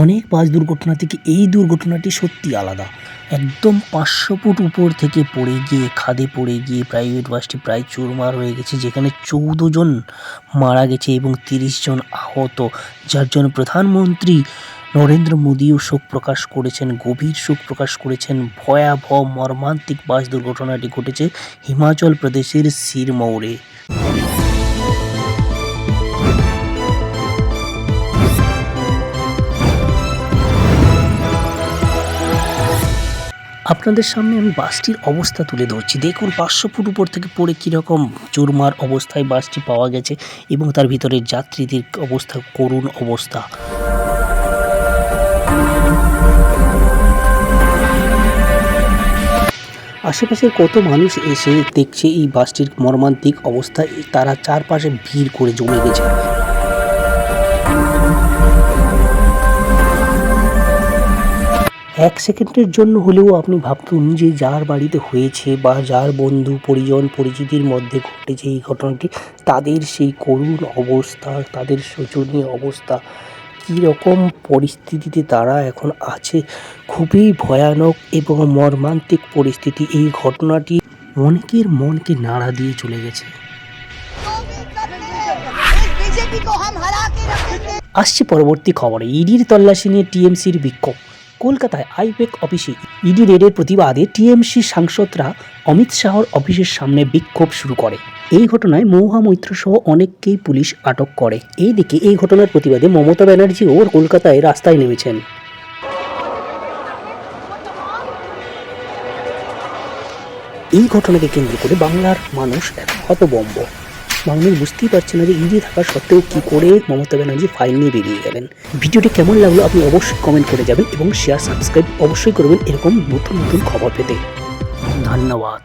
অনেক বাস দুর্ঘটনা থেকে এই দুর্ঘটনাটি সত্যি আলাদা। একদম ৫০০ ফুট উপর থেকে পড়ে গিয়ে খাদে পড়ে গিয়ে প্রাইভেট বাসটি প্রায় চুরমার হয়ে গেছে, যেখানে ১৪ জন মারা গেছে এবং ৩০ জন আহত, যার জন্য প্রধানমন্ত্রী নরেন্দ্র মোদীও শোক প্রকাশ করেছেন, গভীর শোক প্রকাশ করেছেন। ভয়াবহ মর্মান্তিক বাস দুর্ঘটনাটি ঘটেছে হিমাচল প্রদেশের সিরমৌরে। আপনাদের সামনে আমি বাসটির অবস্থা তুলে ধরছি। দেখুন ৫০০ ফুট উপর থেকে পড়ে কীরকম চুরমার অবস্থায় বাসটি পাওয়া গেছে এবং তার ভিতরে যাত্রীদের অবস্থা করুণ অবস্থা। আশেপাশের কত মানুষ এসে দেখছে এই বাসটির মর্মান্তিক অবস্থা, তারা চারপাশে ভিড় করে জমে গেছে। এক সেকেন্ডের জন্য হলেও আপনি ভাবুন যে যার বাড়িতে হয়েছে বা যার বন্ধু পরিজন পরিচিতির মধ্যে ঘটেছে এই ঘটনাটি, তাদের সেই করুণ অবস্থা, তাদের শোচনীয় অবস্থা, কীরকম পরিস্থিতিতে তারা এখন আছে। খুবই ভয়ানক এবং মর্মান্তিক পরিস্থিতি। এই ঘটনাটি অনেকের মনকে নাড়া দিয়ে চলে গেছে। আসছে পরবর্তী খবরে, ইডির তল্লাশি নিয়ে টিএমসির বিক্ষোভ। কলকাতায় আইপ্যাক অফিসে ইডি রেডের প্রতিবাদে টিএমসি সাংসদরা অমিত শাহর অফিসের সামনে বিক্ষোভ শুরু করে। এই ঘটনায় মহুয়া মৈত্র সহ অনেককেই পুলিশ আটক করে। এইদিকে এই ঘটনার প্রতিবাদে মমতা ব্যানার্জিও কলকাতায় রাস্তায় নেমেছেন। এই ঘটনাকে কেন্দ্র করে বাংলার মানুষ এখন হতভম্ব। মানুষ বুঝতেই পারছে না যে ইডি থাকা সত্ত্বেও কী করে মমতা ব্যানার্জি ফাইল নিয়ে বেরিয়ে গেলেন। ভিডিওটি কেমন লাগলো আপনি অবশ্যই কমেন্ট করে যাবেন এবং শেয়ার সাবস্ক্রাইব অবশ্যই করবেন এরকম নতুন নতুন খবর পেতে। ধন্যবাদ।